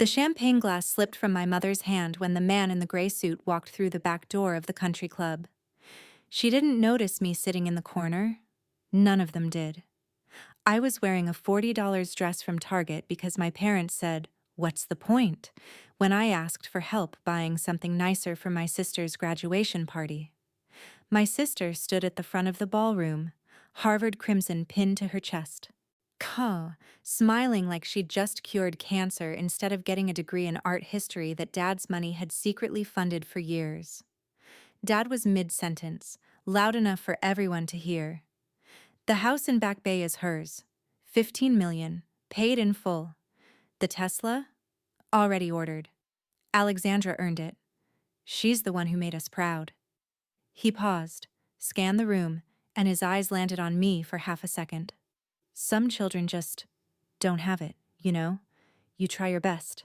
The champagne glass slipped from my mother's hand when the man in the gray suit walked through the back door of the country club. She didn't notice me sitting in the corner. None of them did. I was wearing a $40 dress from Target because my parents said, "What's the point?" when I asked for help buying something nicer for my sister's graduation party. My sister stood at the front of the ballroom, Harvard crimson pinned to her chest. Smiling like she'd just cured cancer instead of getting a degree in art history that Dad's money had secretly funded for years. Dad was mid-sentence, loud enough for everyone to hear. The house in Back Bay is hers. $15 million, paid in full. The Tesla? Already ordered. Alexandra earned it. She's the one who made us proud. He paused, scanned the room, and his eyes landed on me for half a second. Some children just don't have it, you know? You try your best.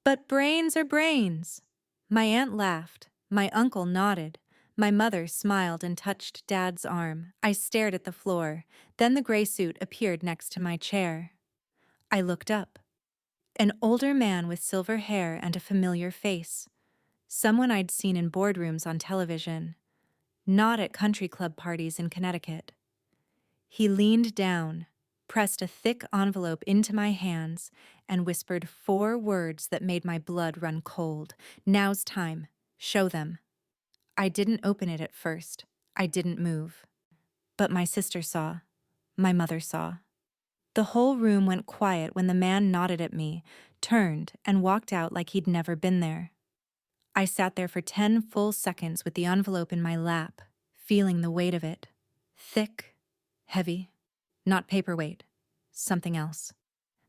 But brains are brains. My aunt laughed. My uncle nodded. My mother smiled and touched Dad's arm. I stared at the floor. Then the gray suit appeared next to my chair. I looked up. An older man with silver hair and a familiar face. Someone I'd seen in boardrooms on television. Not at country club parties in Connecticut. He leaned down, pressed a thick envelope into my hands, and whispered 4 words that made my blood run cold. "Now's time. Show them." I didn't open it at first. I didn't move. But my sister saw. My mother saw. The whole room went quiet when the man nodded at me, turned, and walked out like he'd never been there. I sat there for 10 full seconds with the envelope in my lap, feeling the weight of it. Thick, heavy, not paperweight, something else.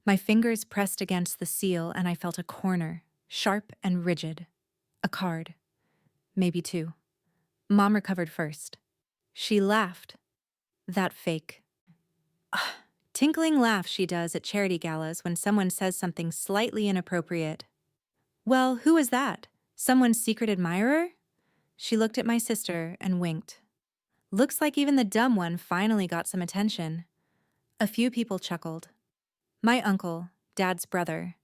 My fingers pressed against the seal and I felt a corner, sharp and rigid. A card. Maybe 2. Mom recovered first. She laughed. That fake. Tinkling laugh she does at charity galas when someone says something slightly inappropriate. "Well, who is that? Someone's secret admirer?" She looked at my sister and winked. "Looks like even the dumb one finally got some attention." A few people chuckled. My uncle, Dad's brother,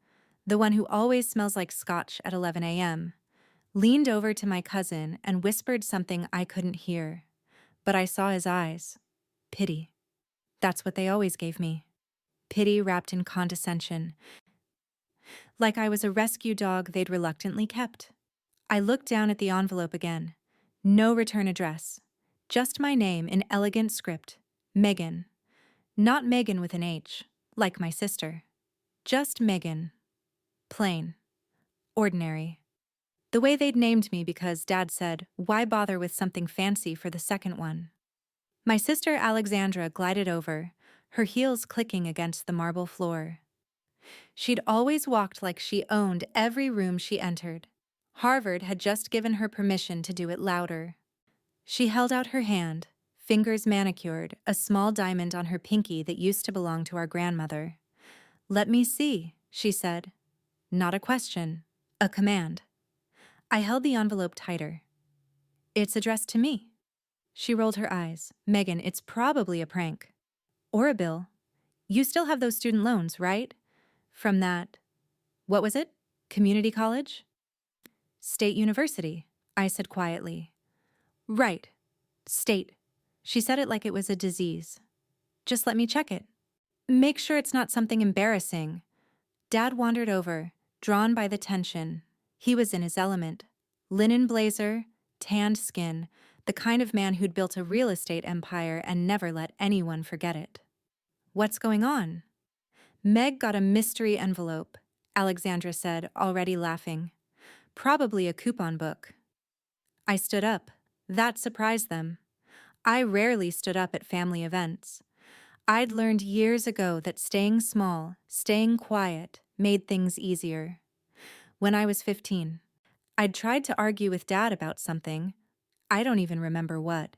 the one who always smells like scotch at 11 a.m., leaned over to my cousin and whispered something I couldn't hear. But I saw his eyes. Pity. That's what they always gave me. Pity wrapped in condescension. Like I was a rescue dog they'd reluctantly kept. I looked down at the envelope again. No return address. Just my name in elegant script. Megan. Not Megan with an H, like my sister. Just Megan. Plain. Ordinary. The way they'd named me because Dad said, "Why bother with something fancy for the second one?" My sister Alexandra glided over, her heels clicking against the marble floor. She'd always walked like she owned every room she entered. Harvard had just given her permission to do it louder. She held out her hand, fingers manicured, a small diamond on her pinky that used to belong to our grandmother. "Let me see," she said. Not a question, a command. I held the envelope tighter. "It's addressed to me." She rolled her eyes. "Megan, it's probably a prank. Or a bill. You still have those student loans, right? From that, what was it? Community college?" "State University," I said quietly. "Right. State." She said it like it was a disease. "Just let me check it. Make sure it's not something embarrassing." Dad wandered over, drawn by the tension. He was in his element. Linen blazer, tanned skin, the kind of man who'd built a real estate empire and never let anyone forget it. "What's going on?" "Meg got a mystery envelope," Alexandra said, already laughing. "Probably a coupon book." I stood up. That surprised them. I rarely stood up at family events. I'd learned years ago that staying small, staying quiet, made things easier. When I was 15, I'd tried to argue with Dad about something. I don't even remember what.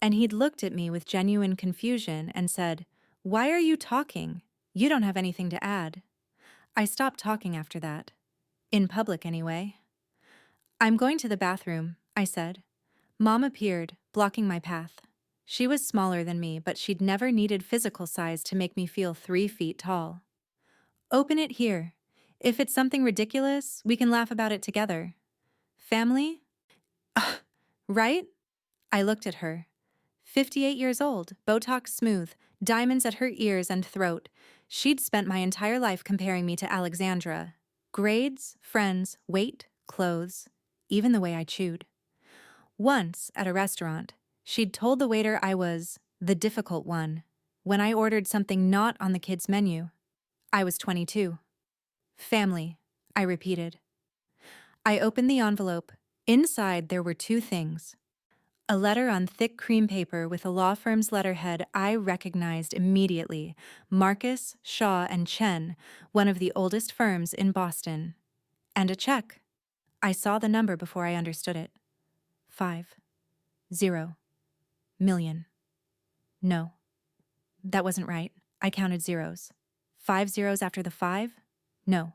And he'd looked at me with genuine confusion and said, "Why are you talking? You don't have anything to add." I stopped talking after that. In public, anyway. "I'm going to the bathroom," I said. Mom appeared, blocking my path. She was smaller than me, but she'd never needed physical size to make me feel 3 feet tall. "Open it here. If it's something ridiculous, we can laugh about it together. Family? Ugh, right? I looked at her. 58 years old, Botox smooth, diamonds at her ears and throat. She'd spent my entire life comparing me to Alexandra. Grades, friends, weight, clothes, even the way I chewed. Once, at a restaurant, she'd told the waiter I was the difficult one when I ordered something not on the kids' menu. I was 22. Family, I repeated. I opened the envelope. Inside, there were two things. A letter on thick cream paper with a law firm's letterhead I recognized immediately, Marcus, Shaw, and Chen, one of the oldest firms in Boston. And a check. I saw the number before I understood it. 5-0-million. No, that wasn't right. I counted zeros. 5 zeros after the 5? No.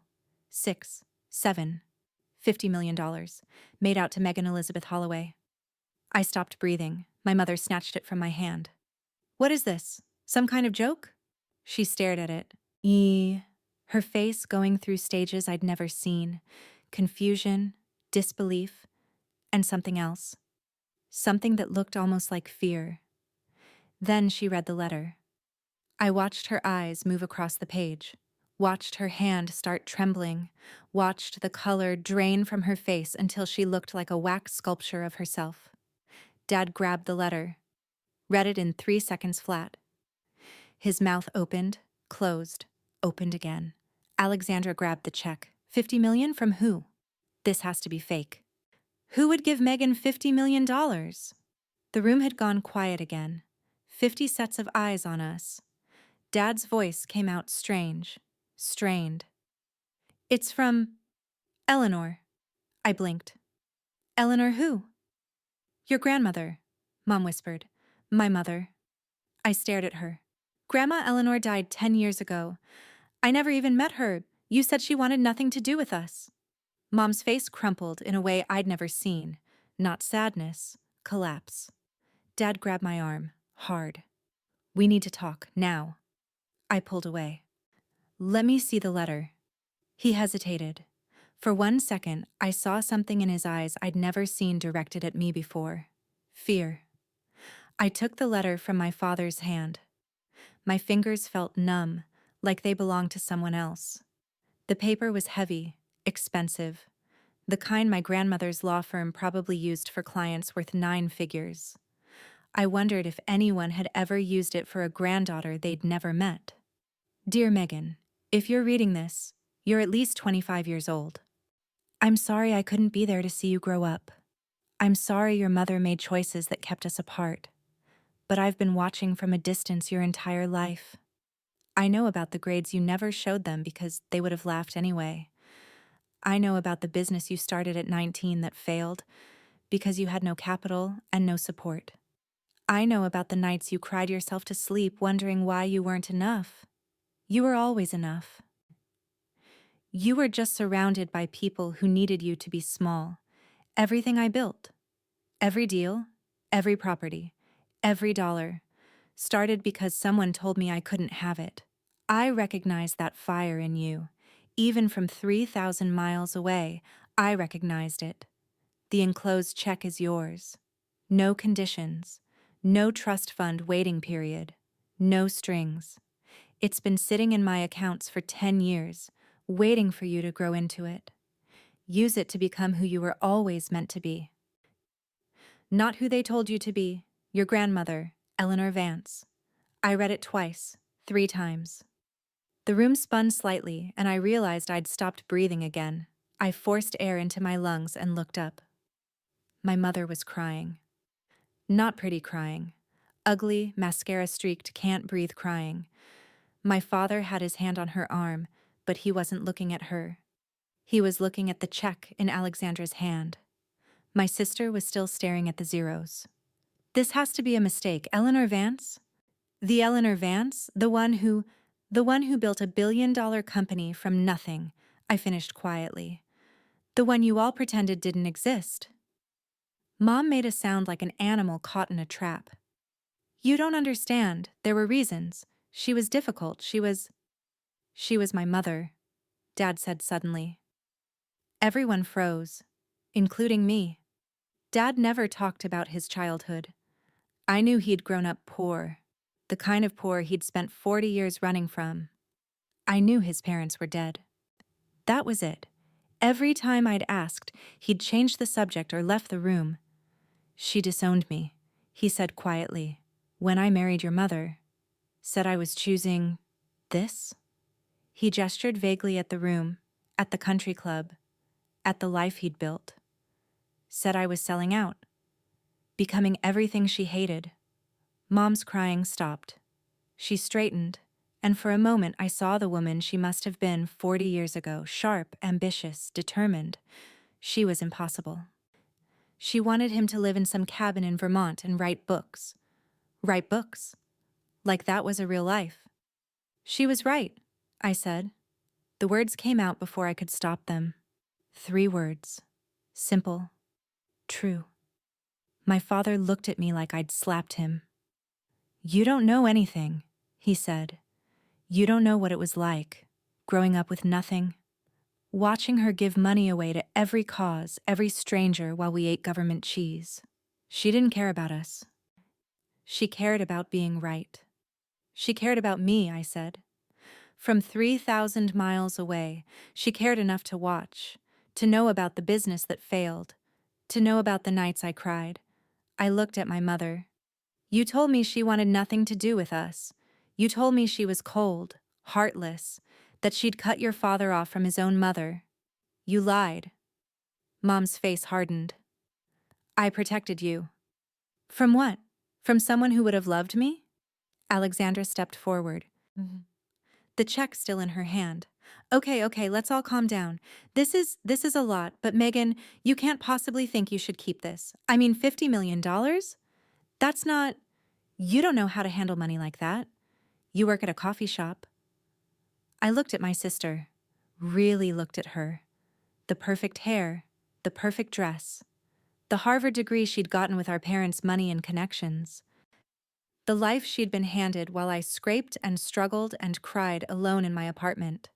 6, 7, $50 million, made out to Megan Elizabeth Holloway. I stopped breathing. My mother snatched it from my hand. What is this? Some kind of joke? She stared at it. Her face going through stages I'd never seen. Confusion, disbelief, and something else. Something that looked almost like fear. Then she read the letter. I watched her eyes move across the page, watched her hand start trembling, watched the color drain from her face until she looked like a wax sculpture of herself. Dad grabbed the letter, read it in 3 seconds flat. His mouth opened, closed, opened again. Alexandra grabbed the check. 50 million from who? This has to be fake. Who would give Megan $50 million? The room had gone quiet again. 50 sets of eyes on us. Dad's voice came out strange, strained. It's from Eleanor. I blinked. Eleanor who? Your grandmother, Mom whispered. My mother. I stared at her. Grandma Eleanor died 10 years ago. I never even met her. You said she wanted nothing to do with us. Mom's face crumpled in a way I'd never seen. Not sadness, collapse. Dad grabbed my arm, hard. We need to talk, now. I pulled away. Let me see the letter. He hesitated. For 1 second, I saw something in his eyes I'd never seen directed at me before. Fear. I took the letter from my father's hand. My fingers felt numb, like they belonged to someone else. The paper was heavy, expensive, the kind my grandmother's law firm probably used for clients worth 9 figures. I wondered if anyone had ever used it for a granddaughter they'd never met. Dear Megan, if you're reading this, you're at least 25 years old. I'm sorry I couldn't be there to see you grow up. I'm sorry your mother made choices that kept us apart. But I've been watching from a distance your entire life. I know about the grades you never showed them because they would have laughed anyway. I know about the business you started at 19 that failed because you had no capital and no support. I know about the nights you cried yourself to sleep wondering why you weren't enough. You were always enough. You were just surrounded by people who needed you to be small. Everything I built, every deal, every property, every dollar, started because someone told me I couldn't have it. I recognized that fire in you. Even from 3,000 miles away, I recognized it. The enclosed check is yours. No conditions. No trust fund waiting period. No strings. It's been sitting in my accounts for 10 years, waiting for you to grow into it. Use it to become who you were always meant to be. Not who they told you to be, your grandmother, Eleanor Vance. I read it twice, 3 times. The room spun slightly, and I realized I'd stopped breathing again. I forced air into my lungs and looked up. My mother was crying. Not pretty crying. Ugly, mascara-streaked, can't-breathe crying. My father had his hand on her arm, but he wasn't looking at her. He was looking at the check in Alexandra's hand. My sister was still staring at the zeros. This has to be a mistake. Eleanor Vance? The Eleanor Vance? The one who built a billion-dollar company from nothing, I finished quietly. The one you all pretended didn't exist. Mom made a sound like an animal caught in a trap. You don't understand. There were reasons. She was difficult. She was my mother. Dad said suddenly. Everyone froze, including me. Dad never talked about his childhood. I knew he'd grown up poor, the kind of poor he'd spent 40 years running from. I knew his parents were dead. That was it. Every time I'd asked, he'd changed the subject or left the room. She disowned me, he said quietly. When I married your mother, said I was choosing this? He gestured vaguely at the room, at the country club, at the life he'd built. Said I was selling out, becoming everything she hated. Mom's crying stopped. She straightened, and for a moment I saw the woman she must have been 40 years ago, sharp, ambitious, determined. She was impossible. She wanted him to live in some cabin in Vermont and write books. Write books? Like that was a real life. She was right, I said. The words came out before I could stop them. 3 words. Simple. True. My father looked at me like I'd slapped him. You don't know anything, he said. You don't know what it was like, growing up with nothing. Watching her give money away to every cause, every stranger while we ate government cheese. She didn't care about us. She cared about being right. She cared about me, I said. From 3,000 miles away, she cared enough to watch, to know about the business that failed, to know about the nights I cried. I looked at my mother. You told me she wanted nothing to do with us. You told me she was cold, heartless, that she'd cut your father off from his own mother. You lied. Mom's face hardened. I protected you. From what? From someone who would have loved me? Alexandra stepped forward. The check still in her hand. Okay, let's all calm down. This is a lot, but Megan, you can't possibly think you should keep this. I mean, $50 million? That's not... You don't know how to handle money like that. You work at a coffee shop. I looked at my sister. Really looked at her. The perfect hair, the perfect dress, the Harvard degree she'd gotten with our parents' money and connections. The life she'd been handed while I scraped and struggled and cried alone in my apartment.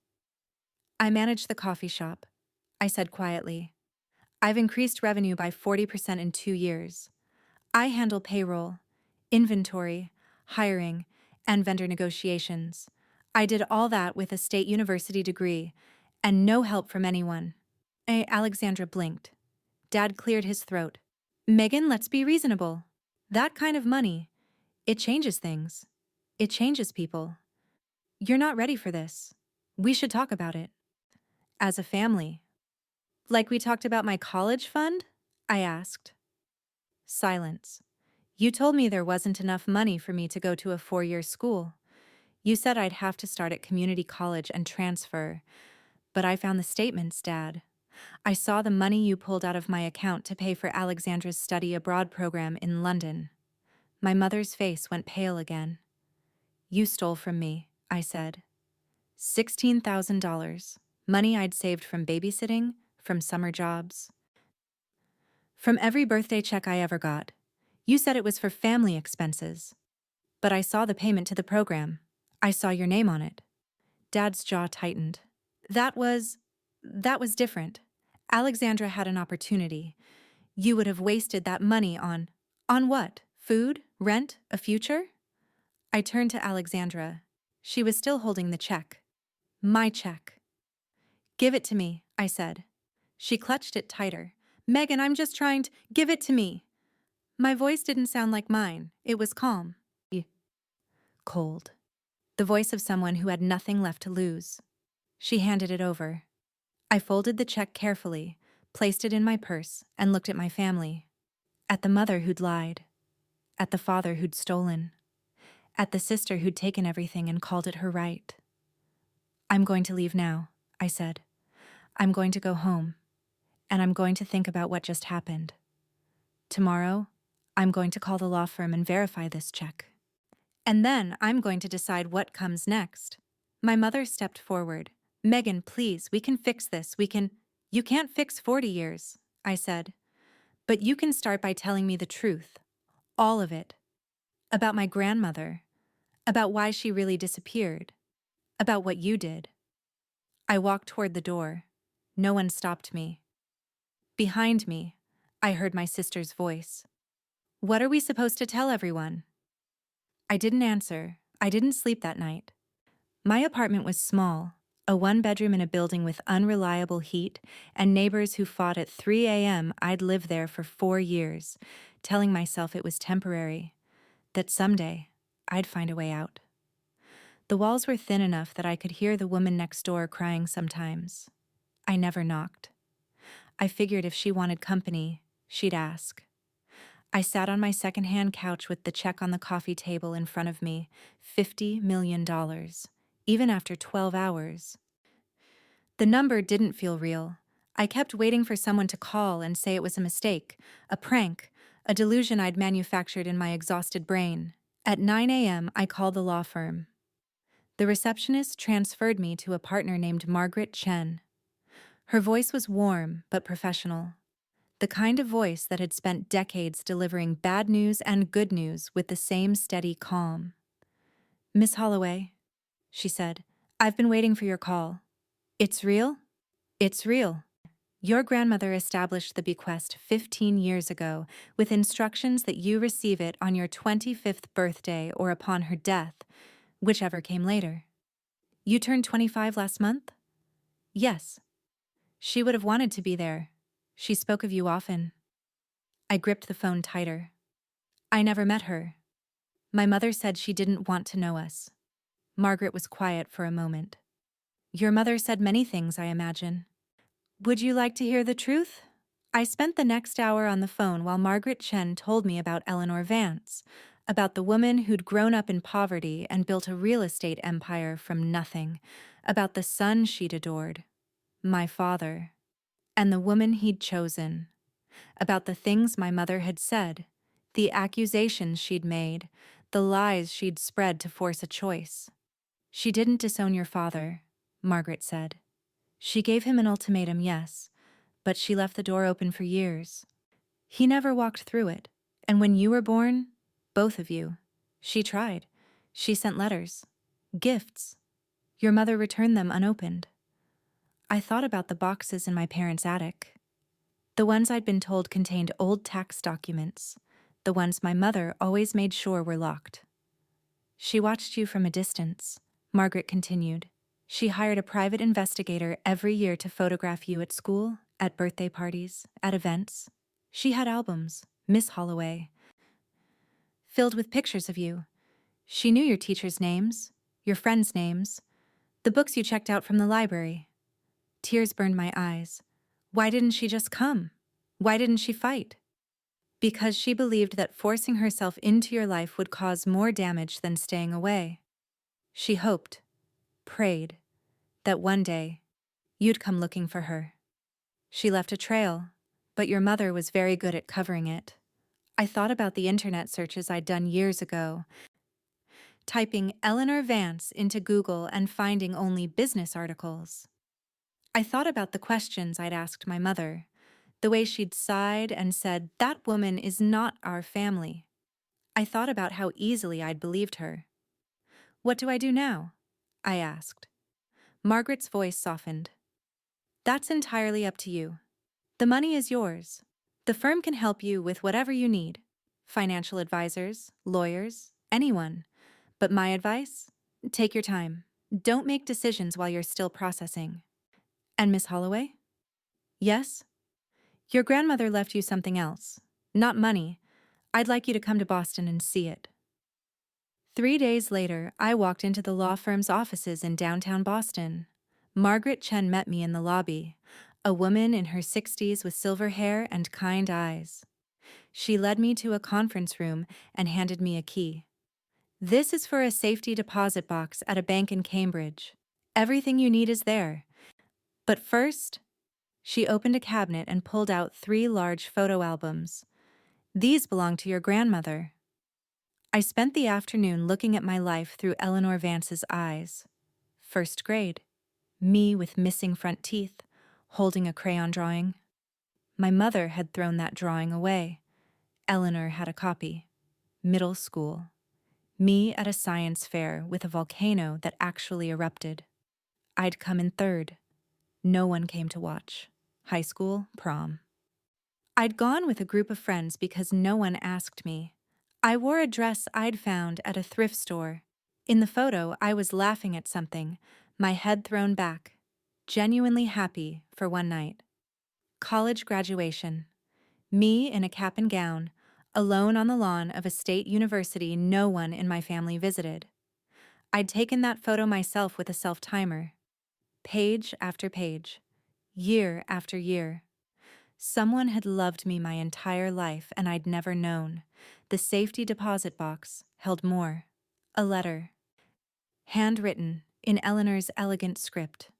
I manage the coffee shop, I said quietly. I've increased revenue by 40% in 2 years. I handle payroll, inventory, hiring, and vendor negotiations. I did all that with a state university degree, and no help from anyone. Alexandra blinked. Dad cleared his throat. Megan, let's be reasonable. That kind of money, it changes things. It changes people. You're not ready for this. We should talk about it. As a family. Like we talked about my college fund? I asked. Silence. You told me there wasn't enough money for me to go to a 4-year school. You said I'd have to start at community college and transfer. But I found the statements, Dad. I saw the money you pulled out of my account to pay for Alexandra's study abroad program in London. My mother's face went pale again. You stole from me, I said. $16,000. Money I'd saved from babysitting, from summer jobs. From every birthday check I ever got. You said it was for family expenses. But I saw the payment to the program. I saw your name on it. Dad's jaw tightened. That was different. Alexandra had an opportunity. You would have wasted that money on what? Food? Rent? A future? I turned to Alexandra. She was still holding the check. My check. Give it to me, I said. She clutched it tighter. Megan, I'm just trying to... Give it to me. My voice didn't sound like mine. It was calm. Cold. The voice of someone who had nothing left to lose. She handed it over. I folded the check carefully, placed it in my purse, and looked at my family. At the mother who'd lied. At the father who'd stolen. At the sister who'd taken everything and called it her right. I'm going to leave now, I said. I'm going to go home, and I'm going to think about what just happened. Tomorrow, I'm going to call the law firm and verify this check. And then I'm going to decide what comes next. My mother stepped forward. Megan, please, we can fix this. You can't fix 40 years, I said. But you can start by telling me the truth. All of it. About my grandmother. About why she really disappeared. About what you did. I walked toward the door. No one stopped me. Behind me, I heard my sister's voice. What are we supposed to tell everyone? I didn't answer. I didn't sleep that night. My apartment was small, a one-bedroom in a building with unreliable heat and neighbors who fought at 3 a.m. I'd lived there for 4 years, telling myself it was temporary, that someday I'd find a way out. The walls were thin enough that I could hear the woman next door crying sometimes. I never knocked. I figured if she wanted company, she'd ask. I sat on my secondhand couch with the check on the coffee table in front of me, $50 million, even after 12 hours. The number didn't feel real. I kept waiting for someone to call and say it was a mistake, a prank, a delusion I'd manufactured in my exhausted brain. At 9 a.m., I called the law firm. The receptionist transferred me to a partner named Margaret Chen. Her voice was warm but professional. The kind of voice that had spent decades delivering bad news and good news with the same steady calm. "Miss Holloway," she said, "I've been waiting for your call. It's real? It's real. Your grandmother established the bequest 15 years ago with instructions that you receive it on your 25th birthday or upon her death, whichever came later. You turned 25 last month?" "Yes." "She would have wanted to be there. She spoke of you often." I gripped the phone tighter. "I never met her. My mother said she didn't want to know us." Margaret was quiet for a moment. "Your mother said many things, I imagine. Would you like to hear the truth?" I spent the next hour on the phone while Margaret Chen told me about Eleanor Vance, about the woman who'd grown up in poverty and built a real estate empire from nothing, about the son she'd adored, my father, and the woman he'd chosen, about the things my mother had said, the accusations she'd made, the lies she'd spread to force a choice. "She didn't disown your father," Margaret said. "She gave him an ultimatum, yes, but she left the door open for years. He never walked through it, and when you were born, both of you, she tried. She sent letters, gifts. Your mother returned them unopened." I thought about the boxes in my parents' attic. The ones I'd been told contained old tax documents, the ones my mother always made sure were locked. "She watched you from a distance," Margaret continued. "She hired a private investigator every year to photograph you at school, at birthday parties, at events. She had albums, Miss Holloway, filled with pictures of you. She knew your teachers' names, your friends' names, the books you checked out from the library." Tears burned my eyes. Why didn't she just come? Why didn't she fight? "Because she believed that forcing herself into your life would cause more damage than staying away. She hoped, prayed, that one day you'd come looking for her. She left a trail, but your mother was very good at covering it." I thought about the internet searches I'd done years ago, typing Eleanor Vance into Google and finding only business articles. I thought about the questions I'd asked my mother, the way she'd sighed and said, "That woman is not our family." I thought about how easily I'd believed her. "What do I do now?" I asked. Margaret's voice softened. "That's entirely up to you. The money is yours. The firm can help you with whatever you need. Financial advisors, lawyers, anyone. But my advice? Take your time. Don't make decisions while you're still processing." "And Miss Holloway?" "Yes?" "Your grandmother left you something else. Not money. I'd like you to come to Boston and see it." 3 days later, I walked into the law firm's offices in downtown Boston. Margaret Chen met me in the lobby, a woman in her 60s with silver hair and kind eyes. She led me to a conference room and handed me a key. "This is for a safety deposit box at a bank in Cambridge. Everything you need is there. But first," she opened a cabinet and pulled out 3 large photo albums. "These belong to your grandmother." I spent the afternoon looking at my life through Eleanor Vance's eyes. First grade. Me with missing front teeth, holding a crayon drawing. My mother had thrown that drawing away. Eleanor had a copy. Middle school. Me at a science fair with a volcano that actually erupted. I'd come in third. No one came to watch. High school, prom. I'd gone with a group of friends because no one asked me. I wore a dress I'd found at a thrift store. In the photo, I was laughing at something, my head thrown back, genuinely happy for one night. College graduation. Me in a cap and gown, alone on the lawn of a state university no one in my family visited. I'd taken that photo myself with a self-timer. Page after page. Year after year. Someone had loved me my entire life and I'd never known. The safety deposit box held more. A letter. Handwritten, in Eleanor's elegant script.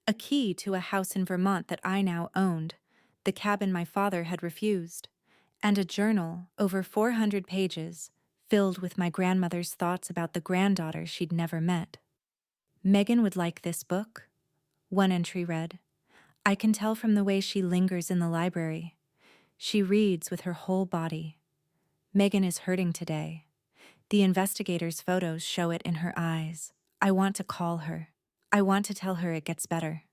A key to a house in Vermont that I now owned, the cabin my father had refused. And a journal, over 400 pages, filled with my grandmother's thoughts about the granddaughter she'd never met. Megan would like this book. One entry read, I can tell from the way she lingers in the library. She reads with her whole body. Megan is hurting today. The investigator's photos show it in her eyes. I want to call her. I want to tell her it gets better.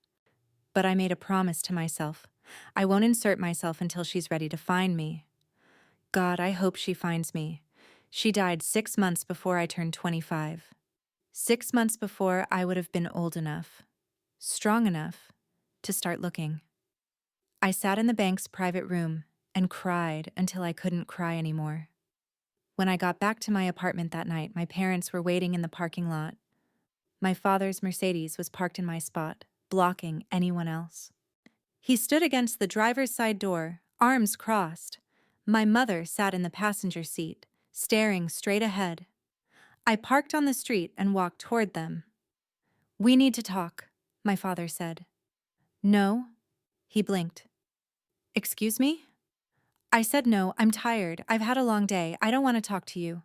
But I made a promise to myself. I won't insert myself until she's ready to find me. God, I hope she finds me. She died 6 months before I turned 25. 6 months before I would have been old enough, strong enough, to start looking. I sat in the bank's private room and cried until I couldn't cry anymore. When I got back to my apartment that night, my parents were waiting in the parking lot. My father's Mercedes was parked in my spot, blocking anyone else. He stood against the driver's side door, arms crossed. My mother sat in the passenger seat, staring straight ahead. I parked on the street and walked toward them. We need to talk, my father said. No? He blinked. Excuse me? I said no, I'm tired. I've had a long day. I don't want to talk to you.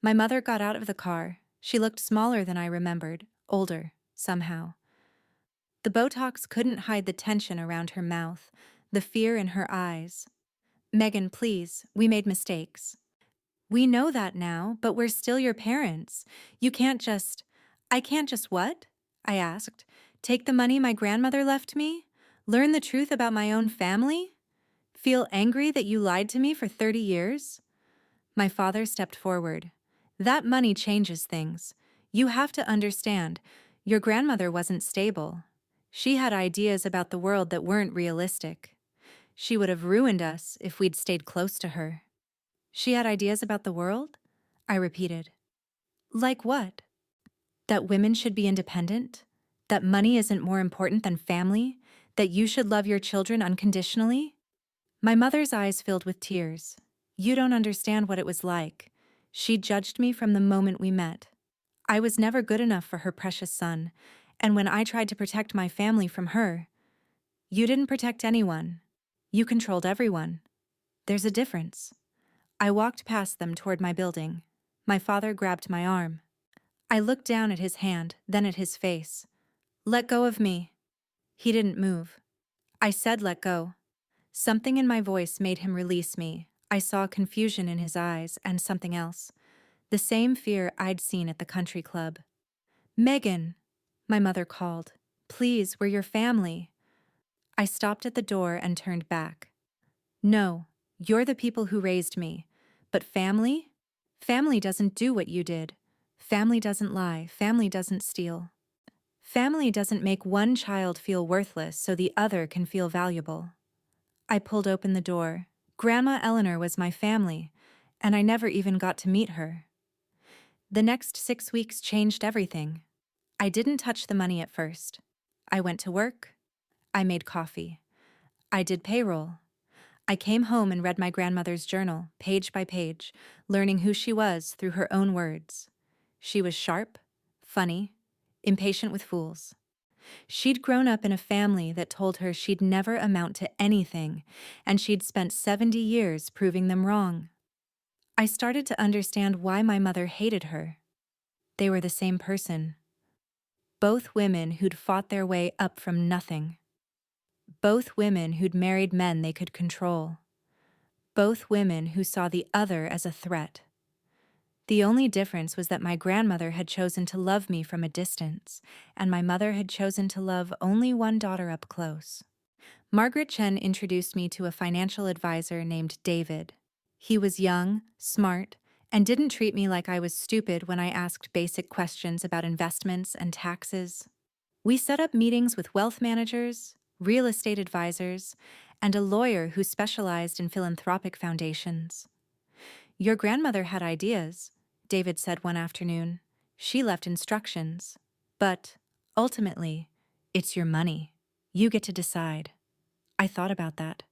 My mother got out of the car. She looked smaller than I remembered, older, somehow. The Botox couldn't hide the tension around her mouth, the fear in her eyes. Megan, please, we made mistakes. We know that now, but we're still your parents. You can't just... I can't just what? I asked. Take the money my grandmother left me? Learn the truth about my own family? Feel angry that you lied to me for 30 years? My father stepped forward. That money changes things. You have to understand, your grandmother wasn't stable. She had ideas about the world that weren't realistic. She would have ruined us if we'd stayed close to her. She had ideas about the world? I repeated. Like what? That women should be independent? That money isn't more important than family? That you should love your children unconditionally? My mother's eyes filled with tears. You don't understand what it was like. She judged me from the moment we met. I was never good enough for her precious son, and when I tried to protect my family from her, you didn't protect anyone. You controlled everyone. There's a difference. I walked past them toward my building. My father grabbed my arm. I looked down at his hand, then at his face. Let go of me. He didn't move. I said let go. Something in my voice made him release me. I saw confusion in his eyes and something else. The same fear I'd seen at the country club. Megan, my mother called. Please, we're your family. I stopped at the door and turned back. No, you're the people who raised me. But family? Family doesn't do what you did. Family doesn't lie. Family doesn't steal. Family doesn't make one child feel worthless so the other can feel valuable. I pulled open the door. Grandma Eleanor was my family, and I never even got to meet her. The next 6 weeks changed everything. I didn't touch the money at first. I went to work. I made coffee. I did payroll. I came home and read my grandmother's journal, page by page, learning who she was through her own words. She was sharp, funny, impatient with fools. She'd grown up in a family that told her she'd never amount to anything, and she'd spent 70 years proving them wrong. I started to understand why my mother hated her. They were the same person. Both women who'd fought their way up from nothing. Both women who'd married men they could control. Both women who saw the other as a threat. The only difference was that my grandmother had chosen to love me from a distance, and my mother had chosen to love only one daughter up close. Margaret Chen introduced me to a financial advisor named David. He was young, smart, and didn't treat me like I was stupid when I asked basic questions about investments and taxes. We set up meetings with wealth managers, real estate advisors, and a lawyer who specialized in philanthropic foundations. "Your grandmother had ideas," David said one afternoon. "She left instructions. But, ultimately, it's your money. You get to decide." I thought about that.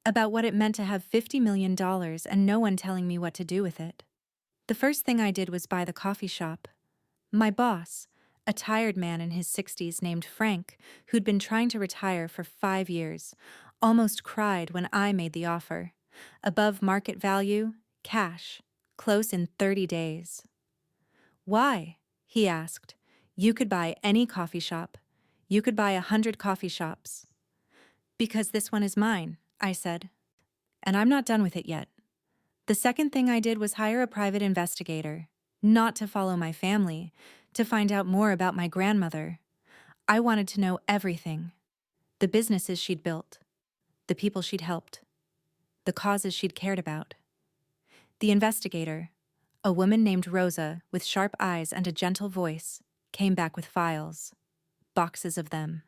About what it meant to have $50 million and no one telling me what to do with it. The first thing I did was buy the coffee shop. My boss, a tired man in his 60s named Frank, who'd been trying to retire for 5 years, almost cried when I made the offer. Above market value, cash, close in 30 days. "Why?" he asked. "You could buy any coffee shop. You could buy 100 coffee shops." "Because this one is mine," I said. "And I'm not done with it yet." The second thing I did was hire a private investigator, not to follow my family, to find out more about my grandmother. I wanted to know everything: the businesses she'd built, the people she'd helped, the causes she'd cared about. The investigator, a woman named Rosa with sharp eyes and a gentle voice, came back with files, boxes of them.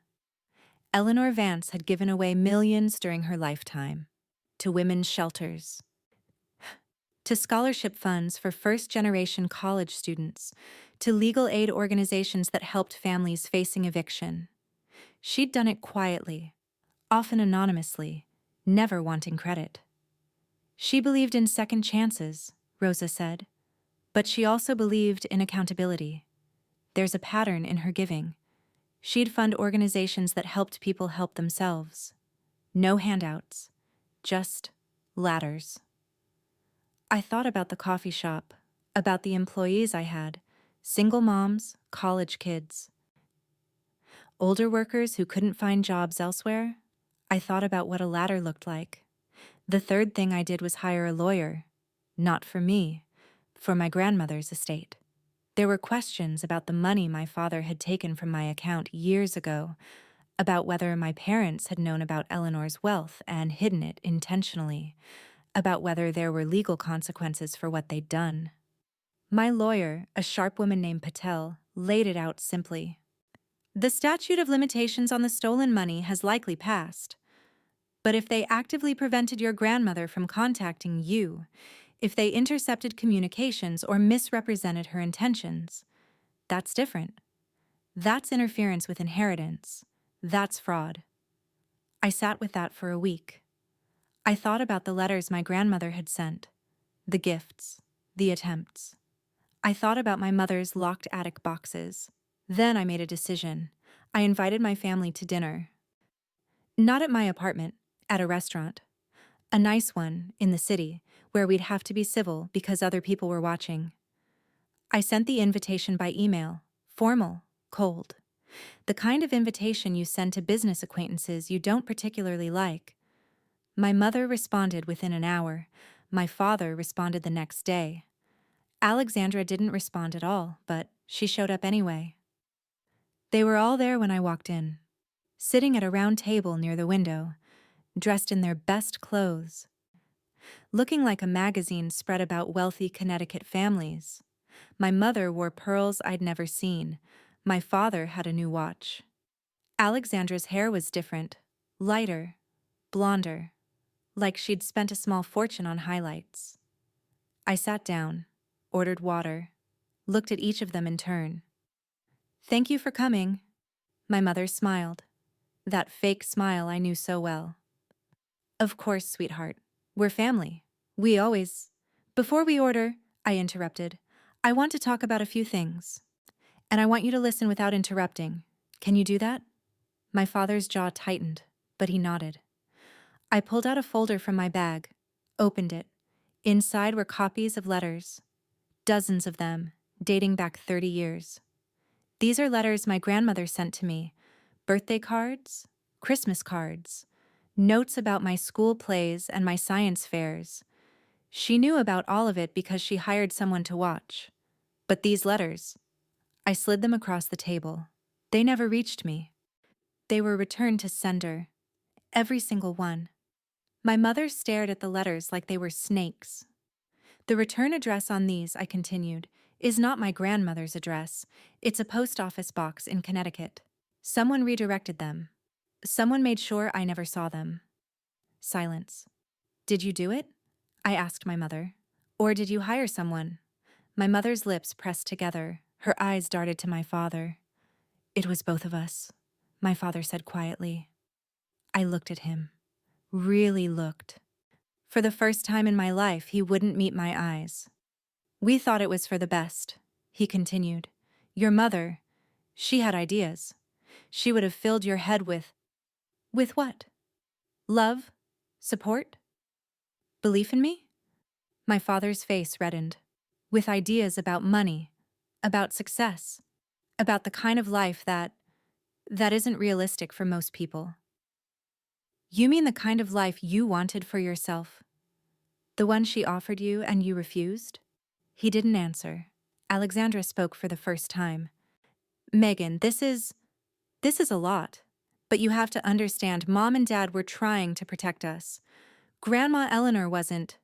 Eleanor Vance had given away millions during her lifetime, to women's shelters, to scholarship funds for first-generation college students, to legal aid organizations that helped families facing eviction. She'd done it quietly, often anonymously, never wanting credit. She believed in second chances, Rosa said, but she also believed in accountability. There's a pattern in her giving. She'd fund organizations that helped people help themselves. No handouts, just ladders. I thought about the coffee shop, about the employees I had, single moms, college kids, older workers who couldn't find jobs elsewhere. I thought about what a ladder looked like. The third thing I did was hire a lawyer, not for me, for my grandmother's estate. There were questions about the money my father had taken from my account years ago, about whether my parents had known about Eleanor's wealth and hidden it intentionally, about whether there were legal consequences for what they'd done. My lawyer, a sharp woman named Patel, laid it out simply. "The statute of limitations on the stolen money has likely passed. But if they actively prevented your grandmother from contacting you, if they intercepted communications or misrepresented her intentions, that's different. That's interference with inheritance. That's fraud." I sat with that for a week. I thought about the letters my grandmother had sent, the gifts, the attempts. I thought about my mother's locked attic boxes. Then I made a decision. I invited my family to dinner. Not at my apartment, at a restaurant. A nice one, in the city, where we'd have to be civil because other people were watching. I sent the invitation by email, formal, cold. The kind of invitation you send to business acquaintances you don't particularly like. My mother responded within an hour. My father responded the next day. Alexandra didn't respond at all, but she showed up anyway. They were all there when I walked in, sitting at a round table near the window, dressed in their best clothes, looking like a magazine spread about wealthy Connecticut families. My mother wore pearls I'd never seen. My father had a new watch. Alexandra's hair was different, lighter, blonder, like she'd spent a small fortune on highlights. I sat down, ordered water, looked at each of them in turn. "Thank you for coming." My mother smiled, that fake smile I knew so well. "Of course, sweetheart. We're family. We always—" "Before we order," I interrupted, "I want to talk about a few things. And I want you to listen without interrupting. Can you do that?" My father's jaw tightened, but he nodded. I pulled out a folder from my bag, opened it. Inside were copies of letters, dozens of them, dating back 30 years. These are letters my grandmother sent to me, birthday cards, Christmas cards, notes about my school plays and my science fairs. She knew about all of it because she hired someone to watch. But these letters, I slid them across the table. They never reached me. They were returned to sender. Every single one. My mother stared at the letters like they were snakes. The return address on these, I continued, is not my grandmother's address. It's a post office box in Connecticut. Someone redirected them. Someone made sure I never saw them. Silence. Did you do it? I asked my mother. Or did you hire someone? My mother's lips pressed together. Her eyes darted to my father. It was both of us, my father said quietly. I looked at him. Really looked. For the first time in my life, he wouldn't meet my eyes. We thought it was for the best, he continued. Your mother, she had ideas. She would have filled your head with what? Love? Support? Belief in me? My father's face reddened. With ideas about money, about success, about the kind of life that isn't realistic for most people. You mean the kind of life you wanted for yourself? The one she offered you and you refused? He didn't answer. Alexandra spoke for the first time. Megan, this is a lot. But you have to understand, Mom and Dad were trying to protect us. Grandma Eleanor wasn't.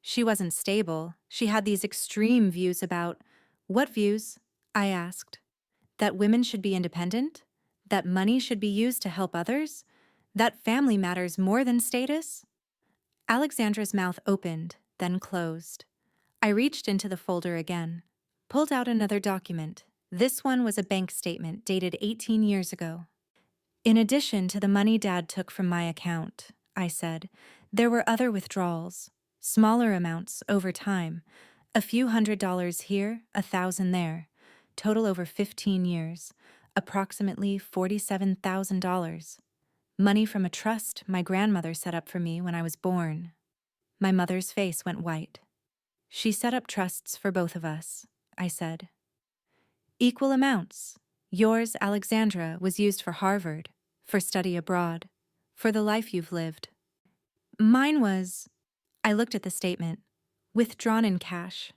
She wasn't stable. She had these extreme views about— What views? I asked. That women should be independent? That money should be used to help others? That family matters more than status? Alexandra's mouth opened, then closed. I reached into the folder again, pulled out another document. This one was a bank statement dated 18 years ago. In addition to the money Dad took from my account, I said, there were other withdrawals, smaller amounts over time, a few $100s here, 1,000 there, total over 15 years, approximately $47,000. Money from a trust my grandmother set up for me when I was born. My mother's face went white. She set up trusts for both of us, I said. Equal amounts. Yours, Alexandra, was used for Harvard, for study abroad, for the life you've lived. Mine was— I looked at the statement. Withdrawn in cash.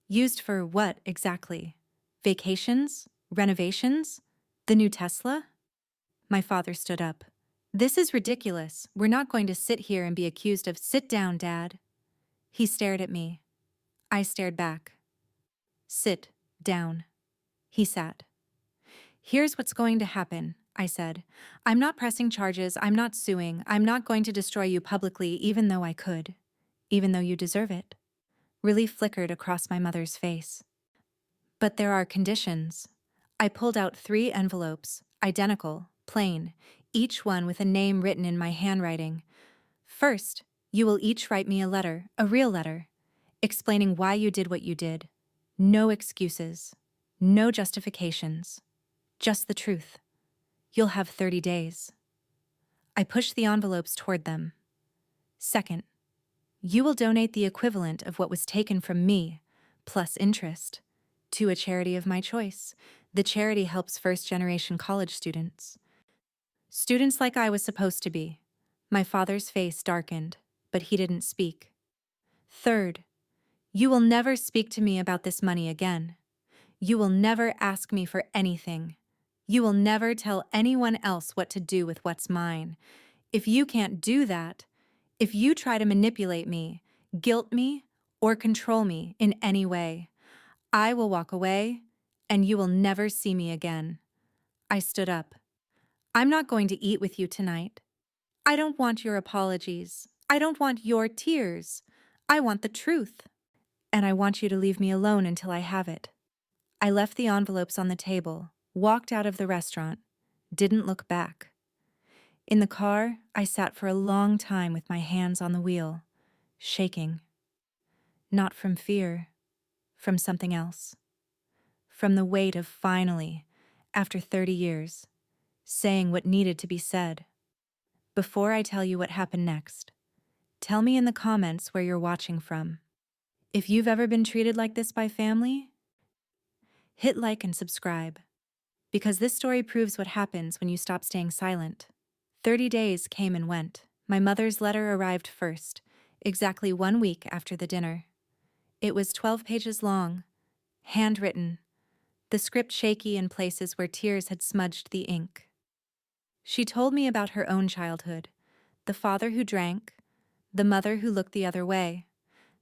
Used for what exactly? Vacations? Renovations? The new Tesla? My father stood up. This is ridiculous. We're not going to sit here and be accused of— Sit down, Dad. He stared at me. I stared back. Sit down. He sat. Here's what's going to happen, I said. I'm not pressing charges, I'm not suing, I'm not going to destroy you publicly even though I could. Even though you deserve it. Relief flickered across my mother's face. But there are conditions. I pulled out 3 envelopes, identical, plain, each one with a name written in my handwriting. First, you will each write me a letter, a real letter, explaining why you did what you did. No excuses. No justifications. Just the truth. You'll have 30 days. I pushed the envelopes toward them. Second, you will donate the equivalent of what was taken from me, plus interest, to a charity of my choice. The charity helps first-generation college students. Students like I was supposed to be. My father's face darkened, but he didn't speak. Third, you will never speak to me about this money again. You will never ask me for anything. You will never tell anyone else what to do with what's mine. If you can't do that, if you try to manipulate me, guilt me, or control me in any way, I will walk away, and you will never see me again. I stood up. I'm not going to eat with you tonight. I don't want your apologies. I don't want your tears. I want the truth. And I want you to leave me alone until I have it. I left the envelopes on the table, walked out of the restaurant, didn't look back. In the car, I sat for a long time with my hands on the wheel, shaking. Not from fear, from something else. From the weight of finally, after 30 years, saying what needed to be said. Before I tell you what happened next, tell me in the comments where you're watching from. If you've ever been treated like this by family, hit like and subscribe. Because this story proves what happens when you stop staying silent. 30 days came and went. My mother's letter arrived first. exactly 1 week after the dinner. It was 12 pages long, handwritten, the script shaky in places where tears had smudged the ink. She told me about her own childhood, the father who drank, the mother who looked the other way,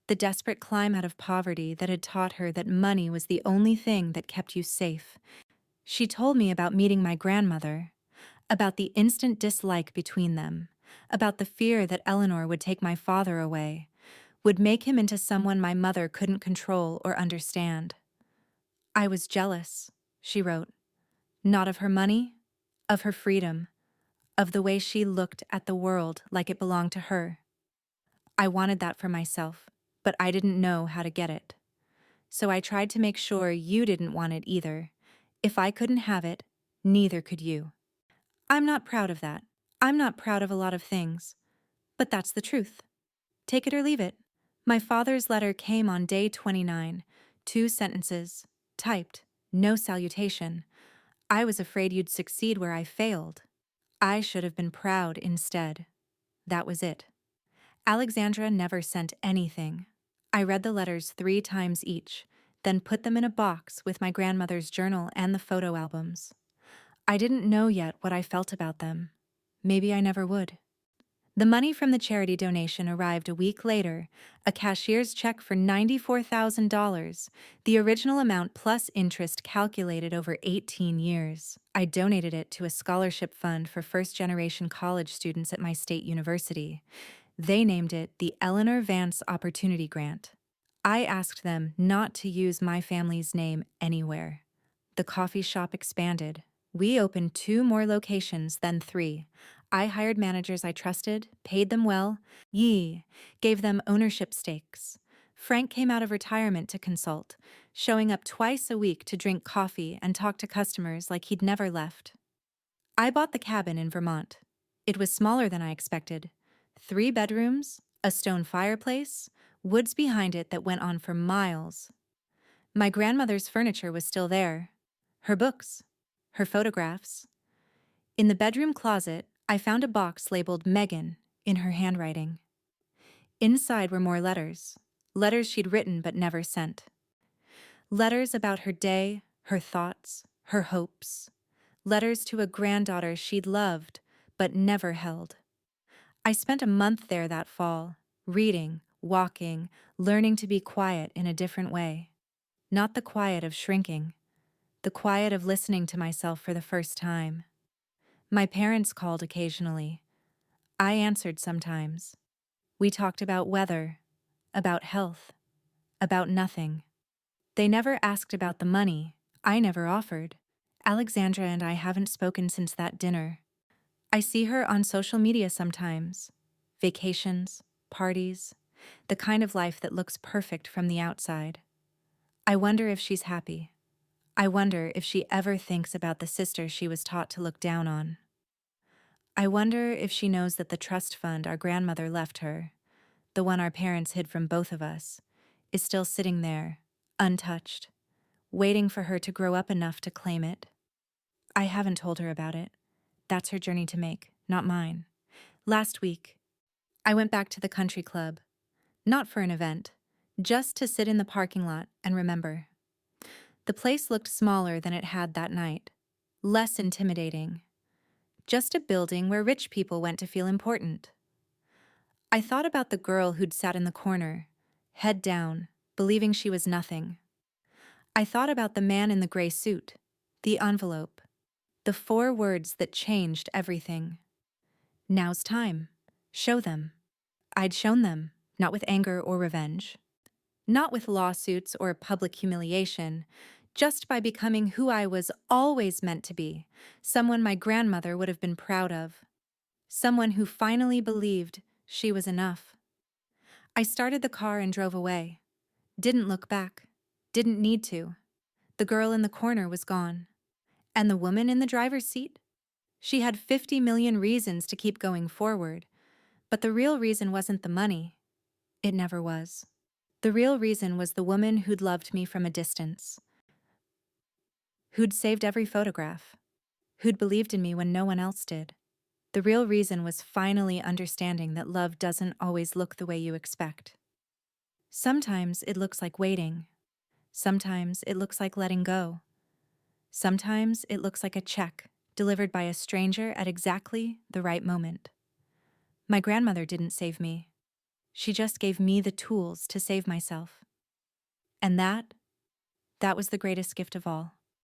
the desperate climb out of poverty that had taught her that money was the only thing that kept you safe. She told me about meeting my grandmother, about the instant dislike between them, about the fear that Eleanor would take my father away, would make him into someone my mother couldn't control or understand. I was jealous, she wrote, not of her money, of her freedom, of the way she looked at the world like it belonged to her. I wanted that for myself, but I didn't know how to get it. So I tried to make sure you didn't want it either. If I couldn't have it, neither could you. I'm not proud of that. I'm not proud of a lot of things. But that's the truth. Take it or leave it. My father's letter came on day 29. 2 sentences. Typed. No salutation. I was afraid you'd succeed where I failed. I should have been proud instead. That was it. Alexandra never sent anything. I read the letters 3 times each, then put them in a box with my grandmother's journal and the photo albums. I didn't know yet what I felt about them. Maybe I never would. The money from the charity donation arrived a week later, a cashier's check for $94,000, the original amount plus interest calculated over 18 years. I donated it to a scholarship fund for first-generation college students at my state university. They named it the Eleanor Vance Opportunity Grant. I asked them not to use my family's name anywhere. The coffee shop expanded. We opened 2 more locations, then 3. I hired managers I trusted, paid them well, gave them ownership stakes. Frank came out of retirement to consult, showing up twice a week to drink coffee and talk to customers like he'd never left. I bought the cabin in Vermont. It was smaller than I expected. 3 bedrooms, a stone fireplace, woods behind it that went on for miles. My grandmother's furniture was still there. Her books, her photographs. In the bedroom closet, I found a box labeled Megan in her handwriting. Inside were more letters she'd written but never sent. Letters about her day, her thoughts, her hopes. Letters to a granddaughter she'd loved but never held. I spent a month there that fall, reading, walking, learning to be quiet in a different way. Not the quiet of shrinking, the quiet of listening to myself for the first time. My parents called occasionally. I answered sometimes. We talked about weather, about health, about nothing. They never asked about the money. I never offered. Alexandra and I haven't spoken since that dinner. I see her on social media sometimes. Vacations, parties, the kind of life that looks perfect from the outside. I wonder if she's happy. I wonder if she ever thinks about the sister she was taught to look down on. I wonder if she knows that the trust fund our grandmother left her, the one our parents hid from both of us, is still sitting there, untouched, waiting for her to grow up enough to claim it. I haven't told her about it. That's her journey to make, not mine. Last week, I went back to the country club, not for an event, just to sit in the parking lot and remember. The place looked smaller than it had that night, less intimidating. Just a building where rich people went to feel important. I thought about the girl who'd sat in the corner, head down, believing she was nothing. I thought about the man in the gray suit, the envelope, the 4 words that changed everything. Now's time. Show them. I'd shown them, not with anger or revenge. Not with lawsuits or public humiliation, just by becoming who I was always meant to be, someone my grandmother would have been proud of. Someone who finally believed she was enough. I started the car and drove away. Didn't look back. Didn't need to. The girl in the corner was gone. And the woman in the driver's seat? She had 50 million reasons to keep going forward, but the real reason wasn't the money. It never was. The real reason was the woman who'd loved me from a distance, who'd saved every photograph, who'd believed in me when no one else did. The real reason was finally understanding that love doesn't always look the way you expect. Sometimes it looks like waiting. Sometimes it looks like letting go. Sometimes it looks like a check delivered by a stranger at exactly the right moment. My grandmother didn't save me. She just gave me the tools to save myself. And that was the greatest gift of all.